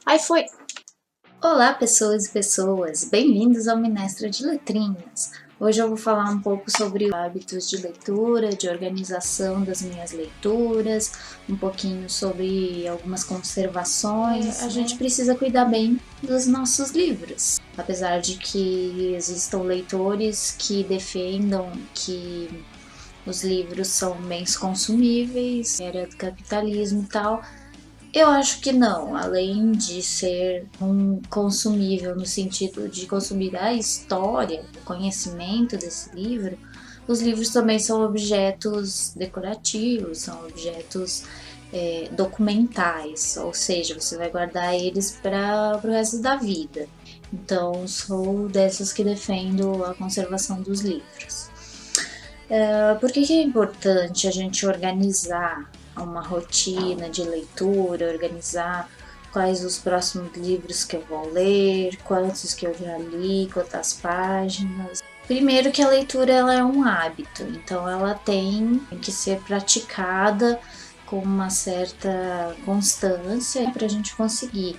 Aí foi! Olá, pessoas e pessoas! Bem-vindos ao Minestra de Letrinhas! Hoje eu vou falar um pouco sobre hábitos de leitura, de organização das minhas leituras, um pouquinho sobre algumas conservações. A gente precisa cuidar bem dos nossos livros. Apesar de que existam leitores que defendam que os livros são bens consumíveis, era do capitalismo e tal, eu acho que não, além de ser um consumível no sentido de consumir a história, o conhecimento desse livro, os livros também são objetos decorativos, são objetos documentais, ou seja, você vai guardar eles para o resto da vida. Então, sou dessas que defendo a conservação dos livros. Por que é importante a gente organizar uma rotina de leitura, organizar quais os próximos livros que eu vou ler, quantos que eu já li, quantas páginas? Primeiro que a leitura ela é um hábito, então ela tem que ser praticada com uma certa constância para a gente conseguir.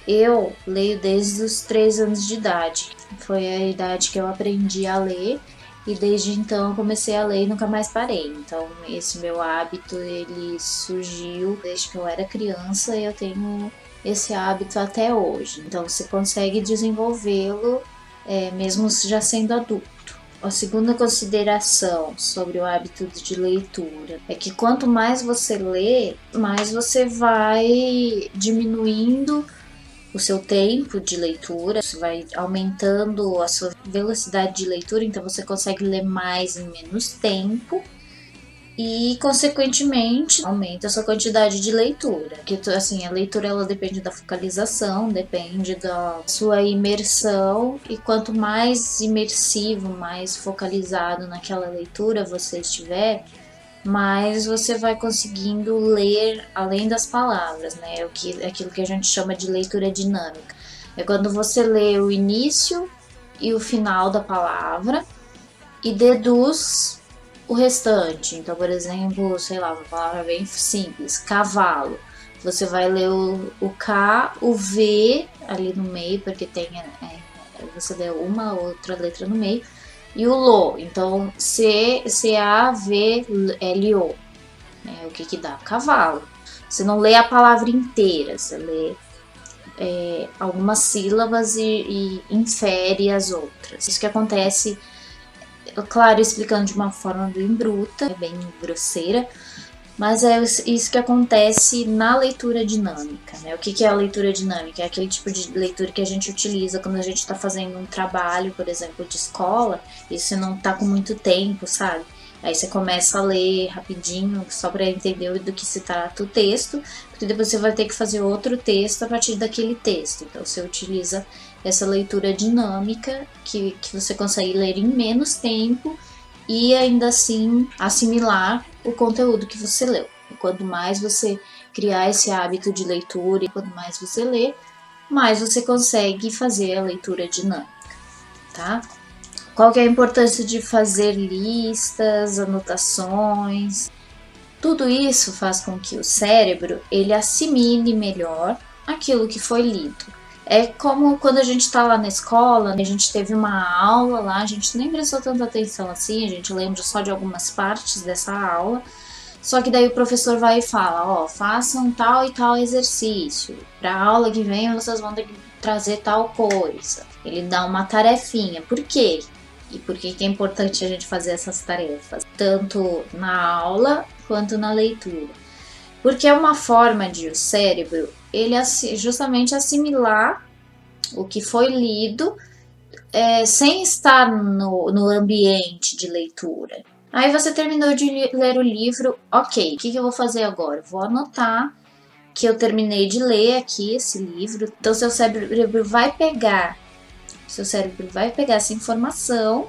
Eu leio desde os 3 anos de idade, foi a idade que eu aprendi a ler, e desde então eu comecei a ler e nunca mais parei. Então esse meu hábito ele surgiu desde que eu era criança e eu tenho esse hábito até hoje. Então você consegue desenvolvê-lo mesmo já sendo adulto. A segunda consideração sobre o hábito de leitura é que quanto mais você lê, mais você vai diminuindo o seu tempo de leitura, você vai aumentando a sua velocidade de leitura, então você consegue ler mais em menos tempo e, consequentemente, aumenta a sua quantidade de leitura. Que assim, a leitura ela depende da focalização, depende da sua imersão, e quanto mais imersivo, mais focalizado naquela leitura você estiver, mais você vai conseguindo ler além das palavras, né? Aquilo que a gente chama de leitura dinâmica. É quando você lê o início e o final da palavra e deduz o restante. Então, por exemplo, sei lá, uma palavra bem simples, cavalo. Você vai ler o K, o V ali no meio, porque tem você lê uma outra letra no meio, e o Lo, então C-A-V-L-O, o que dá? Cavalo. Você não lê a palavra inteira, você lê algumas sílabas e infere as outras. Isso que acontece, claro, explicando de uma forma bem bruta, bem grosseira, mas é isso que acontece na leitura dinâmica, né? O que é a leitura dinâmica? É aquele tipo de leitura que a gente utiliza quando a gente está fazendo um trabalho, por exemplo, de escola, e você não está com muito tempo, sabe? Aí você começa a ler rapidinho, só para entender do que se trata o texto, porque depois você vai ter que fazer outro texto a partir daquele texto. Então você utiliza essa leitura dinâmica que você consegue ler em menos tempo e ainda assim assimilar o conteúdo que você leu. E quanto mais você criar esse hábito de leitura e quanto mais você lê, mais você consegue fazer a leitura dinâmica, tá? Qual que é a importância de fazer listas, anotações? Tudo isso faz com que o cérebro ele assimile melhor aquilo que foi lido. É como quando a gente está lá na escola, a gente teve uma aula lá, a gente nem prestou tanta atenção assim, a gente lembra só de algumas partes dessa aula, só que daí o professor vai e fala, ó, façam tal e tal exercício, para a aula que vem vocês vão ter que trazer tal coisa. Ele dá uma tarefinha, por quê? E por que é importante a gente fazer essas tarefas, tanto na aula quanto na leitura? Porque é uma forma de o cérebro ele justamente assimilar o que foi lido sem estar no ambiente de leitura. Aí você terminou de ler o livro, ok, o que eu vou fazer agora? Vou anotar que eu terminei de ler aqui esse livro. Então seu cérebro vai pegar essa informação,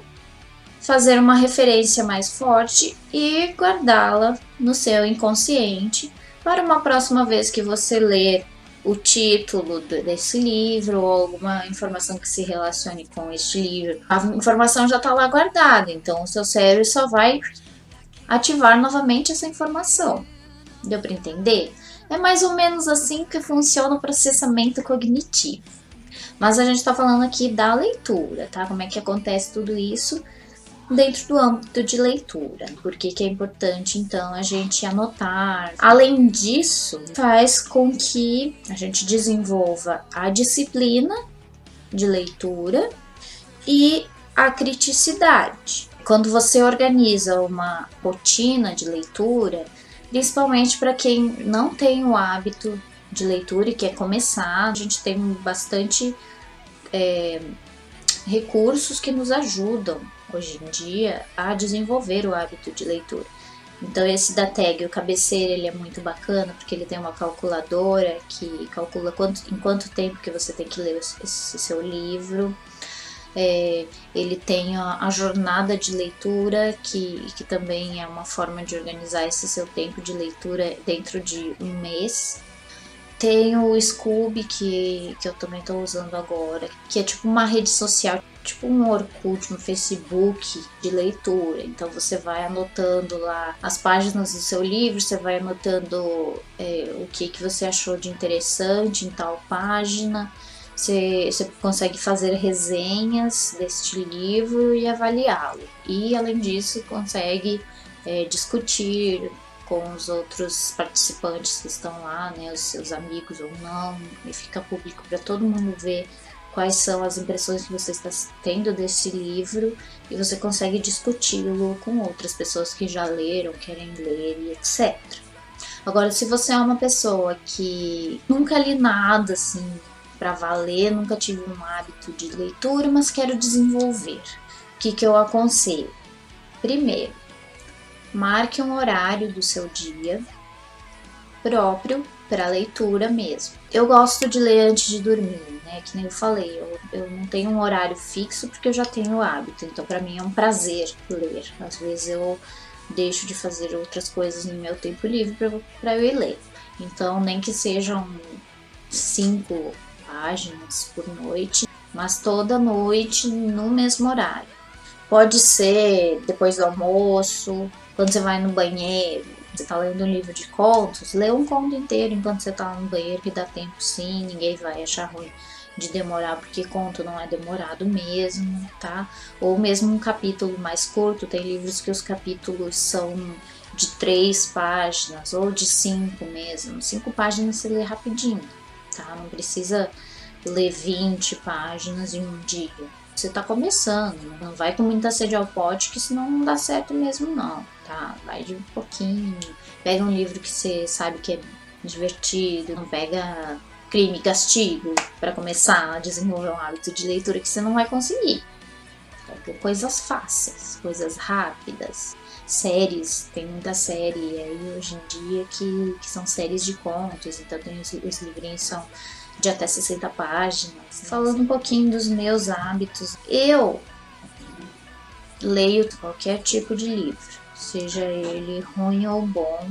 fazer uma referência mais forte e guardá-la no seu inconsciente para uma próxima vez que você ler o título desse livro ou alguma informação que se relacione com este livro. A informação já está lá guardada, então o seu cérebro só vai ativar novamente essa informação. Deu para entender? É mais ou menos assim que funciona o processamento cognitivo. Mas a gente está falando aqui da leitura, tá? Como é que acontece tudo isso dentro do âmbito de leitura. Por que que é importante, então, a gente anotar? Além disso, faz com que a gente desenvolva a disciplina de leitura e a criticidade. Quando você organiza uma rotina de leitura, principalmente para quem não tem o hábito de leitura e quer começar, a gente tem bastante recursos que nos ajudam hoje em dia a desenvolver o hábito de leitura. Então esse da tag, o cabeceira, ele é muito bacana porque ele tem uma calculadora que calcula em quanto tempo que você tem que ler esse seu livro. Ele tem a jornada de leitura, que também é uma forma de organizar esse seu tempo de leitura dentro de um mês. Tem o Scoob, que eu também estou usando agora, que é tipo uma rede social, tipo um Orkut no Facebook de leitura. Então você vai anotando lá as páginas do seu livro, você vai anotando o que você achou de interessante em tal página. Você consegue fazer resenhas deste livro e avaliá-lo. E além disso, consegue discutir com os outros participantes que estão lá, né, os seus amigos ou não, e fica público para todo mundo ver quais são as impressões que você está tendo desse livro e você consegue discuti-lo com outras pessoas que já leram, querem ler e etc. Agora, se você é uma pessoa que nunca li nada assim para valer, nunca tive um hábito de leitura, mas quero desenvolver, o que eu aconselho? Primeiro, marque um horário do seu dia próprio para leitura mesmo. Eu gosto de ler antes de dormir, né? Que nem eu falei, eu não tenho um horário fixo porque eu já tenho o hábito, então para mim é um prazer ler. Às vezes eu deixo de fazer outras coisas no meu tempo livre para eu ir ler. Então, nem que sejam 5 páginas por noite, mas toda noite no mesmo horário. Pode ser depois do almoço, quando você vai no banheiro, você tá lendo um livro de contos, lê um conto inteiro enquanto você tá no banheiro, que dá tempo sim, ninguém vai achar ruim de demorar, porque conto não é demorado mesmo, tá? Ou mesmo um capítulo mais curto, tem livros que os capítulos são de 3 páginas, ou de 5 mesmo. 5 páginas você lê rapidinho, tá? Não precisa ler 20 páginas em um dia. Você tá começando, não vai com muita sede ao pote, que senão não dá certo mesmo não, tá? Vai de pouquinho, pega um livro que você sabe que é divertido, não pega Crime e Castigo para começar a desenvolver um hábito de leitura que você não vai conseguir. Pega coisas fáceis, coisas rápidas, séries, tem muita série aí hoje em dia que são séries de contos, então tem os livrinhos são de até 60 páginas. Falando um pouquinho dos meus hábitos, eu leio qualquer tipo de livro, seja ele ruim ou bom,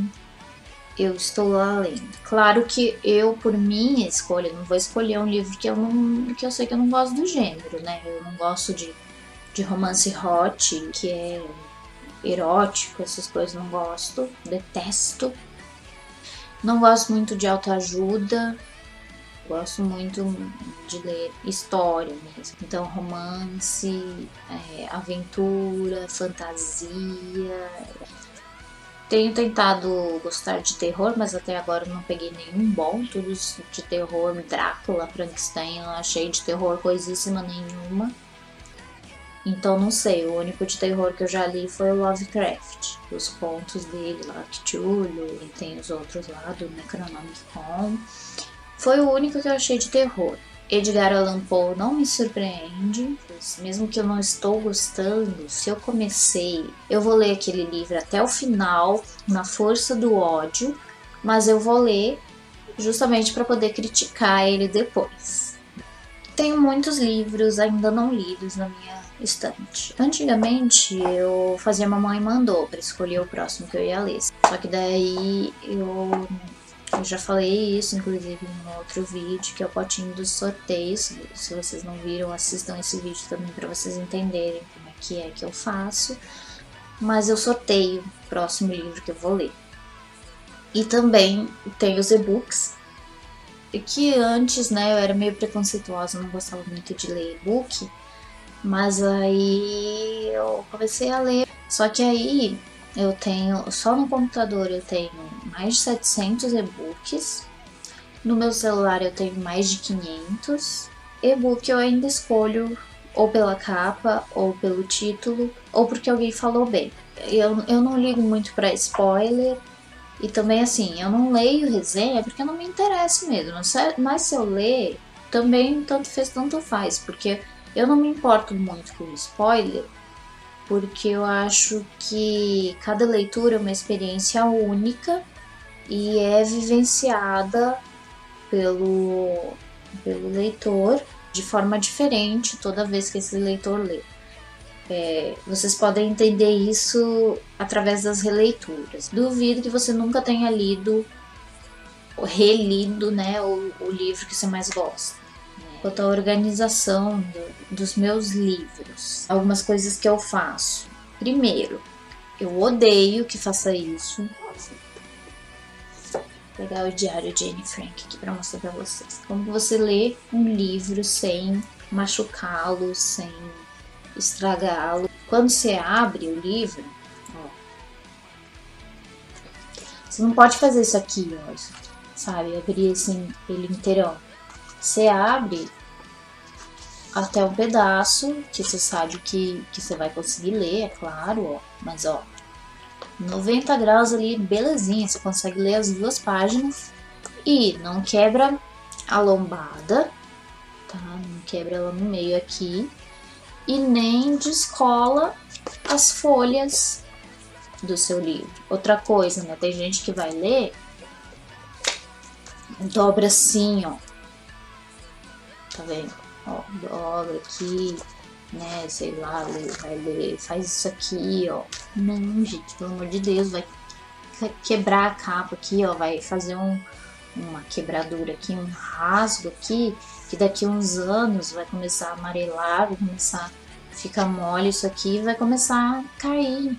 eu estou lá lendo. Claro que eu, por minha escolha, não vou escolher um livro que eu sei que eu não gosto do gênero, né? Eu não gosto de romance hot, que é erótico, essas coisas não gosto, detesto. Não gosto muito de autoajuda. Gosto muito de ler história mesmo. Então, romance, aventura, fantasia. Tenho tentado gostar de terror, mas até agora não peguei nenhum bom. Tudo de terror, Drácula, Frankenstein, eu não achei de terror coisíssima nenhuma. Então não sei, o único de terror que eu já li foi o Lovecraft. Os contos dele lá, Cthulhu, e tem os outros lá do Necronomicon. Foi o único que eu achei de terror. Edgar Allan Poe não me surpreende, mesmo que eu não estou gostando, se eu comecei, eu vou ler aquele livro até o final, na força do ódio, mas eu vou ler justamente para poder criticar ele depois. Tenho muitos livros ainda não lidos na minha estante. Antigamente eu fazia mamãe mandou para escolher o próximo que eu ia ler, só que daí eu já falei isso, inclusive, em um outro vídeo, que é o potinho dos sorteios. Se vocês não viram, assistam esse vídeo também para vocês entenderem como é que eu faço. Mas eu sorteio o próximo livro que eu vou ler. E também tem os e-books, que antes, né, eu era meio preconceituosa, não gostava muito de ler e-book, mas aí eu comecei a ler. Só que aí eu tenho, só no computador eu tenho mais de 700 e-books, no meu celular eu tenho mais de 500. E-book eu ainda escolho ou pela capa, ou pelo título, ou porque alguém falou bem. Eu não ligo muito para spoiler, e também assim, eu não leio resenha porque eu não me interesso mesmo. Mas se eu ler, também tanto fez, tanto faz, porque eu não me importo muito com spoiler, porque eu acho que cada leitura é uma experiência única e é vivenciada pelo, pelo leitor de forma diferente toda vez que esse leitor lê. Vocês podem entender isso através das releituras. Duvido que você nunca tenha lido ou relido, né, o livro que você mais gosta. Quanto à organização dos meus livros, algumas coisas que eu faço. Primeiro, eu odeio que faça isso. Vou pegar o diário de Anne Frank aqui para mostrar para vocês. Como você lê um livro sem machucá-lo, sem estragá-lo. Quando você abre o livro, ó, você não pode fazer isso aqui, ó, sabe? Abrir assim, ele inteirão. Você abre até um pedaço que você sabe que você vai conseguir ler, é claro, ó. Mas ó, 90 graus ali, belezinha, você consegue ler as 2 páginas e não quebra a lombada, tá? Não quebra ela no meio aqui e nem descola as folhas do seu livro. Outra coisa, né? Tem gente que vai ler, dobra assim, ó. Tá vendo? Ó, dobra aqui, né? Sei lá, vai ler, faz isso aqui, ó. Não, gente, pelo amor de Deus, vai quebrar a capa aqui, ó. Vai fazer uma quebradura aqui, um rasgo aqui, que daqui a uns anos vai começar a amarelar, vai começar a ficar mole isso aqui, vai começar a cair,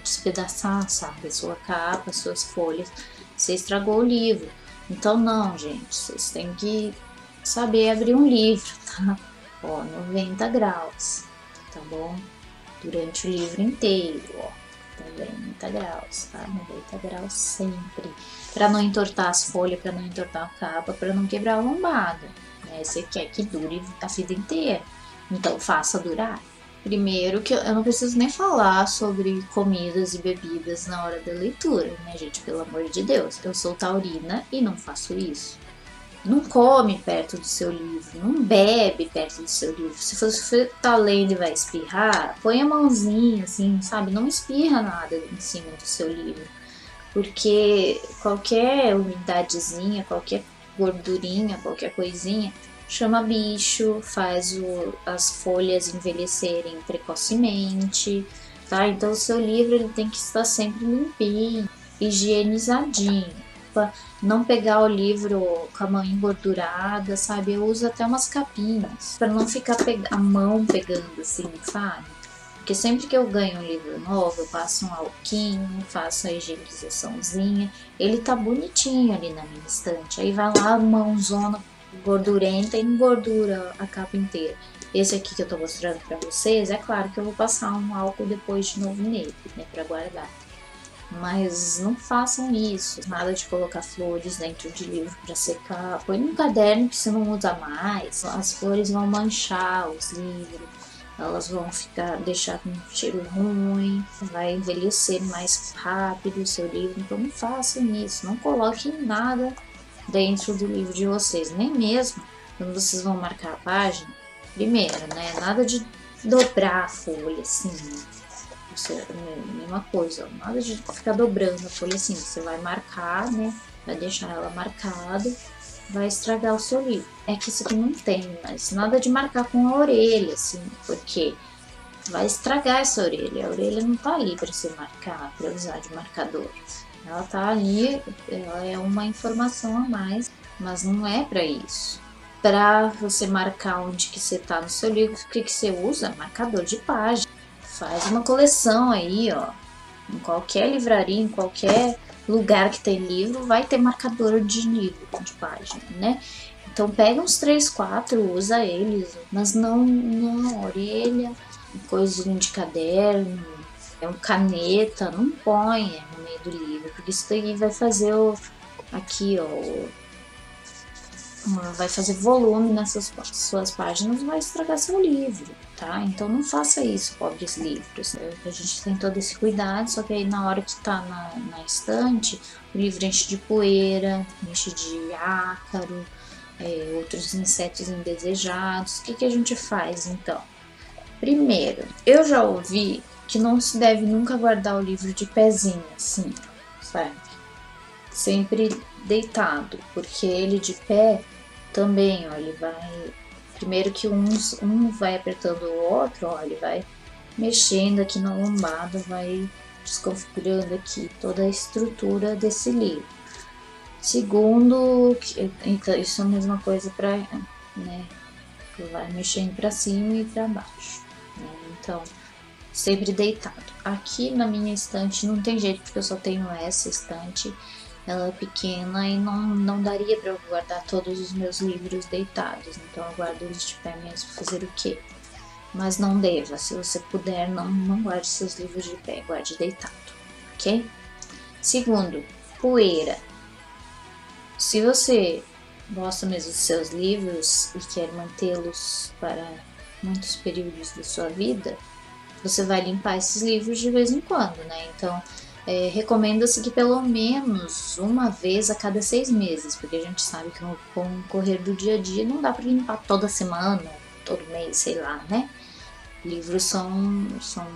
despedaçar, sabe? A sua capa, as suas folhas. Você estragou o livro. Então, não, gente, vocês têm que saber abrir um livro, tá? Ó, 90 graus, tá bom? Durante o livro inteiro, ó. 90 graus, tá? 90 graus sempre. Pra não entortar as folhas, pra não entortar a capa, pra não quebrar a lombada, né? Você quer que dure a vida inteira, então faça durar. Primeiro que eu não preciso nem falar sobre comidas e bebidas na hora da leitura, né, gente? Pelo amor de Deus, eu sou taurina e não faço isso. Não come perto do seu livro, não bebe perto do seu livro. Se você tá lendo e vai espirrar, põe a mãozinha assim, sabe? Não espirra nada em cima do seu livro, porque qualquer umidadezinha, qualquer gordurinha, qualquer coisinha chama bicho, faz as folhas envelhecerem precocemente, tá? Então o seu livro ele tem que estar sempre limpinho, higienizadinho. Não pegar o livro com a mão engordurada, sabe? Eu uso até umas capinhas para não ficar a mão pegando assim, sabe? Porque sempre que eu ganho um livro novo, eu passo um alquinho, faço a higienizaçãozinha, ele tá bonitinho ali na minha estante. Aí vai lá a mãozona gordurenta e engordura a capa inteira. Esse aqui que eu tô mostrando para vocês, é claro que eu vou passar um álcool depois de novo nele, né, para guardar. Mas não façam isso, nada de colocar flores dentro de livro para secar. Põe num caderno que você não usa mais. As flores vão manchar os livros, elas vão deixar com um cheiro ruim, vai envelhecer mais rápido o seu livro. Então não façam isso, não coloquem nada dentro do livro de vocês, nem mesmo quando vocês vão marcar a página. Primeiro, né? Nada de dobrar a folha assim, isso é a mesma coisa, nada de ficar dobrando a folha assim, você vai marcar, né? Vai deixar ela marcada, vai estragar o seu livro. É que isso aqui não tem, mas nada de marcar com a orelha, assim, porque vai estragar essa orelha. A orelha não tá ali para você marcar, para usar de marcador. Ela tá ali, ela é uma informação a mais, mas não é para isso. Para você marcar onde que você tá no seu livro, o que você usa? Marcador de página. Faz uma coleção aí, ó, em qualquer livraria, em qualquer lugar que tem livro vai ter marcador de livro, de página, né? Então pega uns 3, 4, usa eles, mas não na orelha, coisinha de caderno, caneta, não põe no meio do livro, porque isso daí vai fazer aqui, ó, vai fazer volume nessas suas páginas, vai estragar seu livro, tá? Então não faça isso, pobres livros. A gente tem todo esse cuidado, só que aí na hora que tá na estante, o livro enche de poeira, enche de ácaro, outros insetos indesejados. O que a gente faz então? Primeiro, eu já ouvi que não se deve nunca guardar o livro de pezinho, assim, sabe? Sempre deitado, porque ele de pé também, ó, ele vai. Primeiro que um vai apertando o outro, ó, ele vai mexendo aqui na lombada, vai desconfigurando aqui toda a estrutura desse livro. Segundo, então, isso é a mesma coisa para, né, vai mexendo para cima e para baixo, né? Então, sempre deitado. Aqui na minha estante não tem jeito, porque eu só tenho essa estante, ela é pequena e não daria para eu guardar todos os meus livros deitados, então eu guardo eles de pé mesmo. Fazer o quê? Mas não deva, se você puder, não guarde seus livros de pé, guarde deitado, ok? Segundo, poeira. Se você gosta mesmo dos seus livros e quer mantê-los para muitos períodos da sua vida, você vai limpar esses livros de vez em quando, né? Então, recomenda-se que pelo menos uma vez a cada 6 meses, porque a gente sabe que com o correr do dia a dia não dá para limpar toda semana, todo mês, sei lá, né? Livros são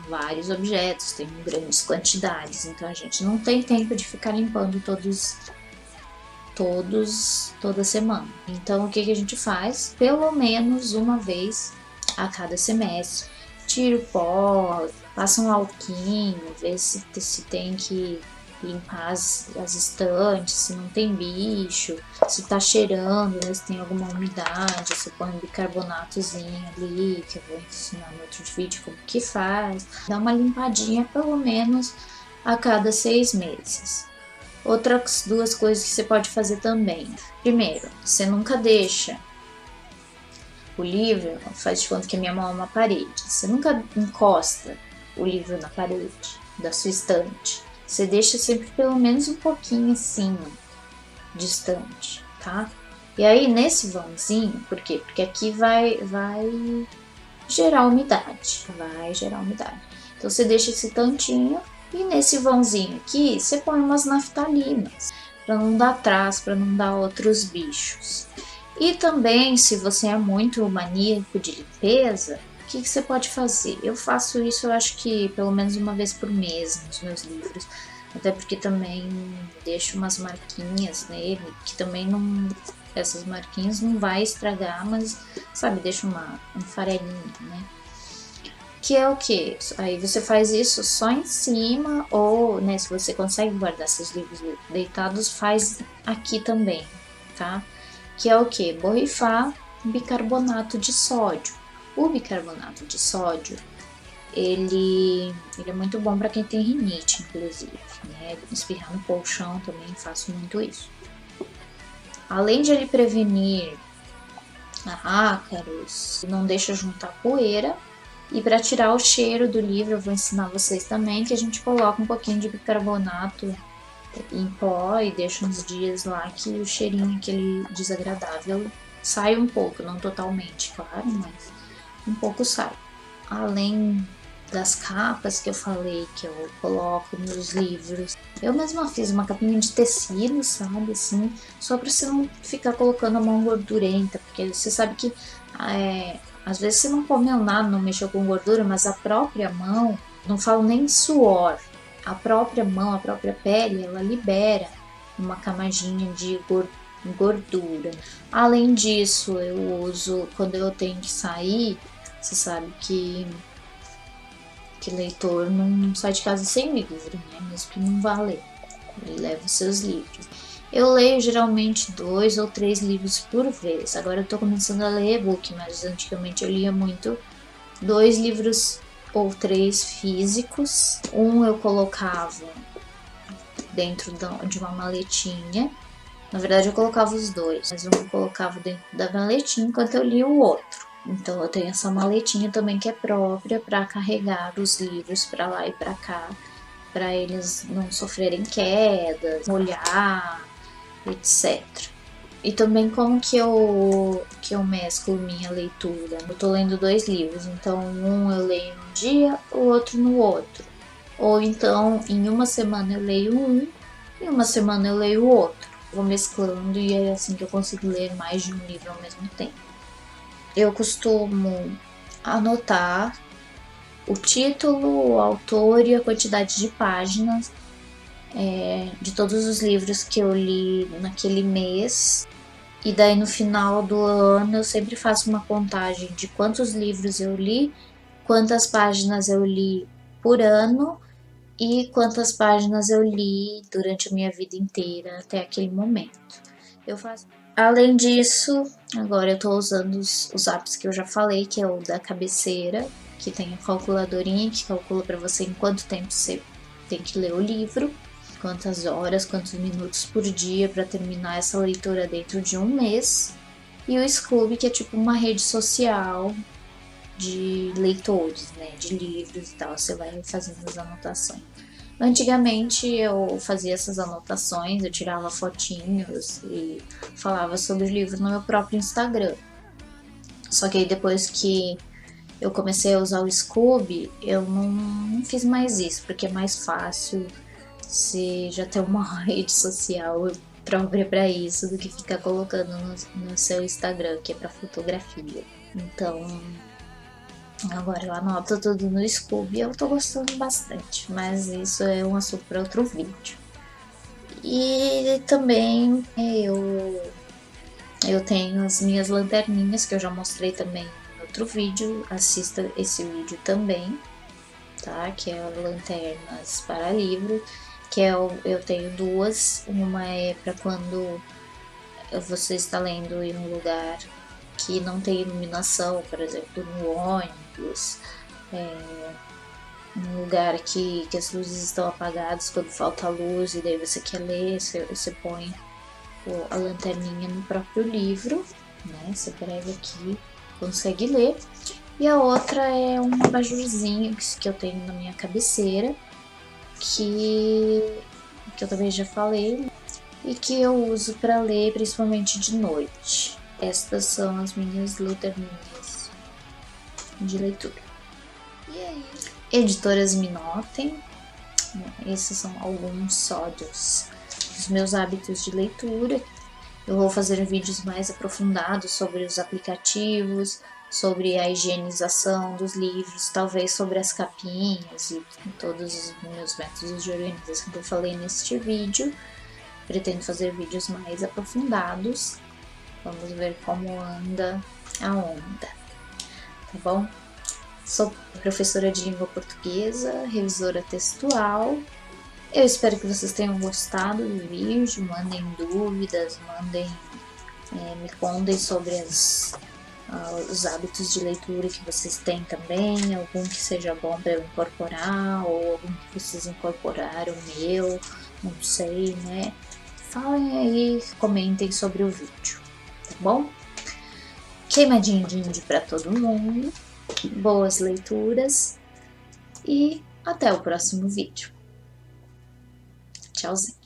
vários objetos, tem grandes quantidades, então a gente não tem tempo de ficar limpando toda semana. Então o que a gente faz? Pelo menos uma vez a cada semestre, tira o pó, passa um alquinho, vê se tem que limpar as estantes, se não tem bicho, se tá cheirando, né, se tem alguma umidade, você põe um bicarbonatozinho ali, que eu vou ensinar no outro vídeo como que faz. Dá uma limpadinha pelo menos a cada 6 meses. Outras 2 coisas que você pode fazer também. Primeiro, você nunca deixa o livro, faz de conta que a minha mão é uma parede. Você nunca encosta o livro na parede da sua estante. Você deixa sempre pelo menos um pouquinho assim, distante, tá? E aí nesse vãozinho, por quê? Porque aqui vai gerar umidade, Então você deixa esse tantinho e nesse vãozinho aqui você põe umas naftalinas para não dar traço, para não dar outros bichos. E também, se você é muito maníaco de limpeza, o que você pode fazer? Eu faço isso, eu acho que pelo menos uma vez por mês nos meus livros, até porque também deixo umas marquinhas nele, que também não, essas marquinhas não vai estragar, mas sabe, deixa um farelinho, né? Que é o que? Aí você faz isso só em cima, ou, né, se você consegue guardar seus livros deitados, faz aqui também, tá? Que é o que? Borrifar bicarbonato de sódio. O bicarbonato de sódio, ele é muito bom para quem tem rinite, inclusive, né? Espirrar no colchão também, faço muito isso. Além de ele prevenir ácaros, não deixa juntar poeira. E para tirar o cheiro do livro, eu vou ensinar vocês também que a gente coloca um pouquinho de bicarbonato em pó e deixa uns dias lá que o cheirinho aquele desagradável sai um pouco, não totalmente, claro, mas um pouco sai. Além das capas que eu falei que eu coloco nos livros, eu mesma fiz uma capinha de tecido, sabe, assim, só para você não ficar colocando a mão gordurenta, porque você sabe que às vezes você não comeu nada, não mexeu com gordura, mas a própria mão, não falo nem suor, a própria mão, a própria pele, ela libera uma camadinha de gordura. Além disso, eu uso, quando eu tenho que sair, você sabe que leitor não sai de casa sem livro, né? Mesmo que não vá ler, ele leva os seus livros. Eu leio geralmente 2 ou 3 livros por vez. Agora eu tô começando a ler e-book, mas antigamente eu lia muito 2 livros ou 3 físicos. Um eu colocava dentro de uma maletinha. Na verdade eu colocava os dois, mas um eu colocava dentro da maletinha enquanto eu lia o outro. Então eu tenho essa maletinha também que é própria para carregar os livros para lá e para cá, para eles não sofrerem quedas, molhar, etc. E também como que eu mesclo minha leitura. Eu tô lendo 2 livros, então um eu leio um dia, o outro no outro. Ou então em uma semana eu leio um, e uma semana eu leio o outro. Vou mesclando e é assim que eu consigo ler mais de um livro ao mesmo tempo. Eu costumo anotar o título, o autor e a quantidade de páginas de todos os livros que eu li naquele mês. E daí no final do ano eu sempre faço uma contagem de quantos livros eu li, quantas páginas eu li por ano e quantas páginas eu li durante a minha vida inteira até aquele momento. Eu faço. Além disso, agora eu estou usando os apps que eu já falei, que é o da cabeceira, que tem a calculadorinha que calcula para você em quanto tempo você tem que ler o livro, quantas horas, quantos minutos por dia para terminar essa leitura dentro de um mês. E o Scoob, que é tipo uma rede social de leitores, né, de livros e tal, você vai fazendo as anotações. Antigamente eu fazia essas anotações, eu tirava fotinhos e falava sobre o livro no meu próprio Instagram. Só que aí depois que eu comecei a usar o Scoob, eu não fiz mais isso, porque é mais fácil se já ter uma rede social própria para isso do que ficar colocando no seu Instagram, que é para fotografia. Então, agora eu anoto tudo no Scoob e eu tô gostando bastante, mas isso é um assunto para outro vídeo. E também eu tenho as minhas lanterninhas que eu já mostrei também em outro vídeo, assista esse vídeo também, tá? Que é lanternas para livro, que eu tenho duas, uma é para quando você está lendo em um lugar que não tem iluminação, por exemplo, no ônibus, um lugar que as luzes estão apagadas quando falta luz e daí você quer ler, você põe a lanterninha no próprio livro, né? Você prega aqui, consegue ler. E a outra é um abajurzinho que eu tenho na minha cabeceira, que eu também já falei, e que eu uso para ler principalmente de noite. Estas são as minhas lanterninhas de leitura. E aí? Editoras me notem. Esses são alguns só dos meus hábitos de leitura. Eu vou fazer vídeos mais aprofundados sobre os aplicativos, sobre a higienização dos livros, talvez sobre as capinhas e todos os meus métodos de organização que eu falei neste vídeo. Pretendo fazer vídeos mais aprofundados. Vamos ver como anda a onda, tá bom? Sou professora de língua portuguesa, revisora textual. Eu espero que vocês tenham gostado do vídeo, mandem dúvidas, me contem sobre os hábitos de leitura que vocês têm também, algum que seja bom para eu incorporar, ou algum que vocês incorporaram meu, não sei, né? Falem aí, comentem sobre o vídeo, tá bom? Queimadinho de índio para todo mundo, boas leituras e até o próximo vídeo. Tchauzinho.